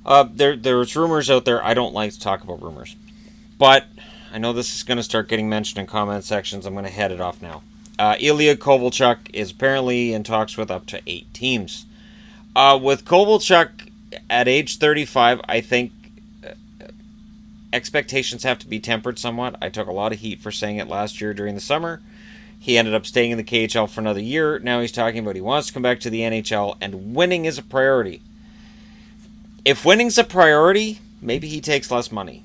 There's rumors out there. I don't like to talk about rumors, but I know this is going to start getting mentioned in comment sections. I'm going to head it off now. Ilya Kovalchuk is apparently in talks with up to 8 teams. With Kovalchuk at age 35, I think expectations have to be tempered somewhat. I took a lot of heat for saying it last year during the summer. He ended up staying in the KHL for another year. Now he's talking about he wants to come back to the NHL, and winning is a priority. If winning's a priority, maybe he takes less money.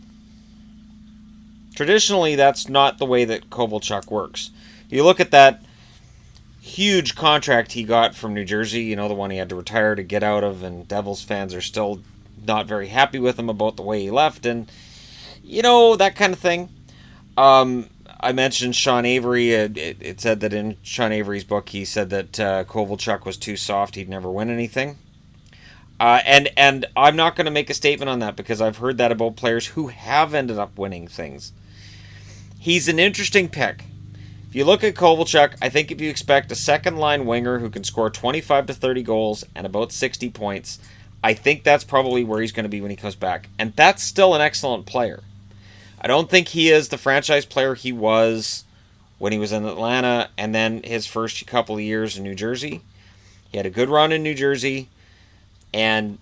Traditionally, that's not the way that Kovalchuk works. You look at that huge contract he got from New Jersey, the one he had to retire to get out of, and Devils fans are still not very happy with him about the way he left, and, that kind of thing. I mentioned Sean Avery. It said that in Sean Avery's book, he said that Kovalchuk was too soft. He'd never win anything. And I'm not going to make a statement on that because I've heard that about players who have ended up winning things. He's an interesting pick. If you look at Kovalchuk, I think if you expect a second-line winger who can score 25 to 30 goals and about 60 points, I think that's probably where he's going to be when he comes back. And that's still an excellent player. I don't think he is the franchise player he was when he was in Atlanta and then his first couple of years in New Jersey. He had a good run in New Jersey. And,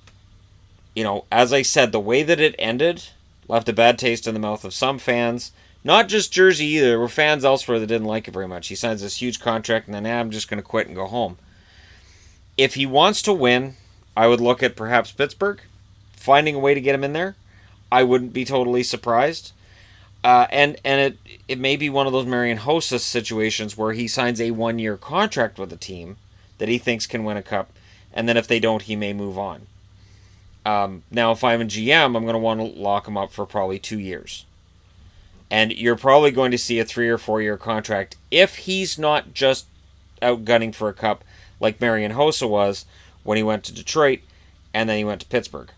as I said, the way that it ended left a bad taste in the mouth of some fans. Not just Jersey either. There were fans elsewhere that didn't like it very much. He signs this huge contract and then, I'm just going to quit and go home. If he wants to win, I would look at perhaps Pittsburgh, finding a way to get him in there. I wouldn't be totally surprised. And it may be one of those Marian Hossa situations where he signs a 1-year contract with a team that he thinks can win a cup, and then if they don't, he may move on. Now, if I'm a GM, I'm going to want to lock him up for probably 2 years. And you're probably going to see a 3 or 4 year contract if he's not just out gunning for a cup like Marian Hossa was when he went to Detroit and then he went to Pittsburgh.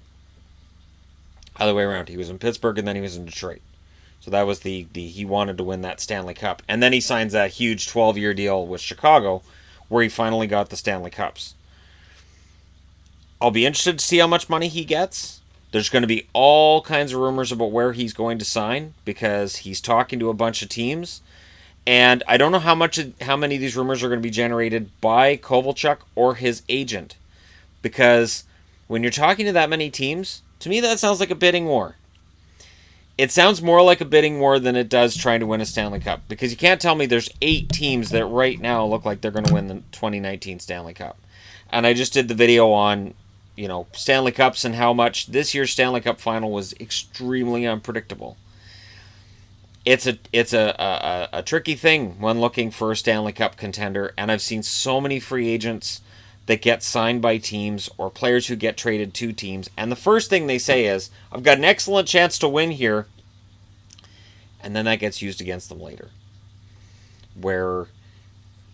Other way around. He was in Pittsburgh and then he was in Detroit. So that was the he wanted to win that Stanley Cup. And then he signs that huge 12-year deal with Chicago where he finally got the Stanley Cups. I'll be interested to see how much money he gets. There's going to be all kinds of rumors about where he's going to sign because he's talking to a bunch of teams. And I don't know how many of these rumors are going to be generated by Kovalchuk or his agent. Because when you're talking to that many teams, to me that sounds like a bidding war. It sounds more like a bidding war than it does trying to win a Stanley Cup. Because you can't tell me there's 8 teams that right now look like they're going to win the 2019 Stanley Cup. And I just did the video on, Stanley Cups and how much this year's Stanley Cup final was extremely unpredictable. It's a tricky thing when looking for a Stanley Cup contender. And I've seen so many free agents that get signed by teams or players who get traded to teams. And the first thing they say is, I've got an excellent chance to win here. And then that gets used against them later. Where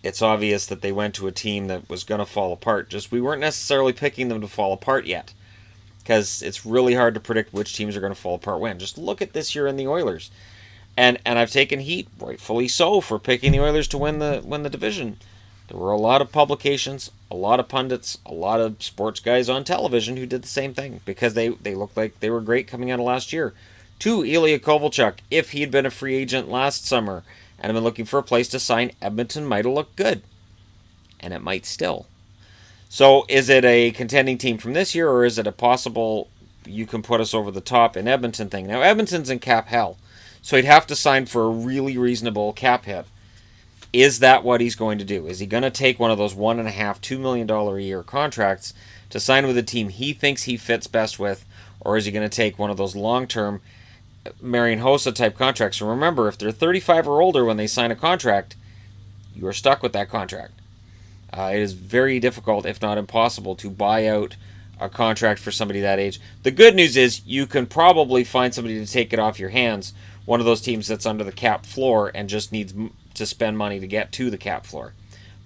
it's obvious that they went to a team that was going to fall apart. Just we weren't necessarily picking them to fall apart yet. Because it's really hard to predict which teams are going to fall apart when. Just look at this year in the Oilers. And I've taken heat, rightfully so, for picking the Oilers to win the division. There were a lot of publications, a lot of pundits, a lot of sports guys on television who did the same thing because they looked like they were great coming out of last year. To Ilya Kovalchuk, if he had been a free agent last summer and had been looking for a place to sign, Edmonton might have looked good. And it might still. So is it a contending team from this year or is it a possible you can put us over the top in Edmonton thing? Now, Edmonton's in cap hell, so he'd have to sign for a really reasonable cap hit. Is that what he's going to do? Is he going to take one of those $1.5, $2 million a year contracts to sign with a team he thinks he fits best with? Or is he going to take one of those long-term Marian Hossa type contracts? And remember, if they're 35 or older when they sign a contract, you are stuck with that contract. It is very difficult, if not impossible, to buy out a contract for somebody that age. The good news is you can probably find somebody to take it off your hands, one of those teams that's under the cap floor and just needs to spend money to get to the cap floor.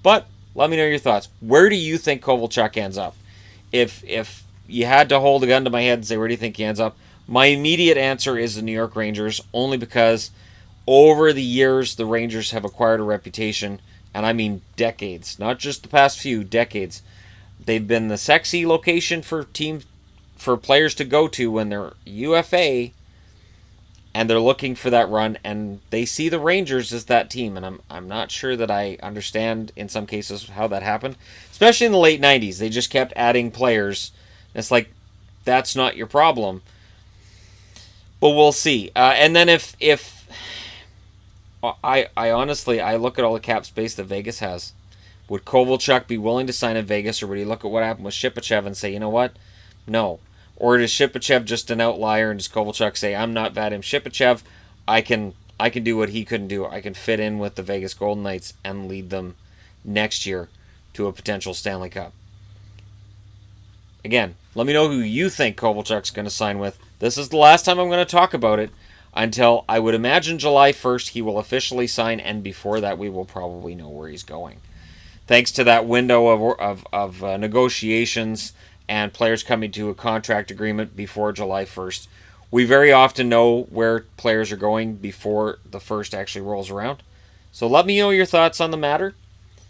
But let me know your thoughts. Where do you think Kovalchuk ends up? If you had to hold a gun to my head and say, where do you think he ends up? My immediate answer is the New York Rangers, only because over the years, the Rangers have acquired a reputation, and I mean decades, not just the past few decades. They've been the sexy location for for players to go to when they're UFA and they're looking for that run, and they see the Rangers as that team. And I'm not sure that I understand in some cases how that happened, especially in the late 90s. They just kept adding players. It's like, that's not your problem. But we'll see. And then if I honestly, I look at all the cap space that Vegas has. Would Kovalchuk be willing to sign in Vegas, or would he look at what happened with Shipachev and say, you know what? No. Or is Shipachev just an outlier, and does Kovalchuk say, I'm not Vadim Shipachev, I can do what he couldn't do. I can fit in with the Vegas Golden Knights and lead them next year to a potential Stanley Cup. Again, let me know who you think Kovalchuk's going to sign with. This is the last time I'm going to talk about it until, I would imagine, July 1st he will officially sign, and before that we will probably know where he's going. Thanks to that window of negotiations and players coming to a contract agreement before July 1st, we very often know where players are going before the 1st actually rolls around. So let me know your thoughts on the matter.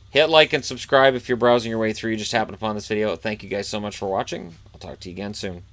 Hit like and subscribe if you're browsing your way through. You just happened upon this video. Thank you guys so much for watching. I'll talk to you again soon.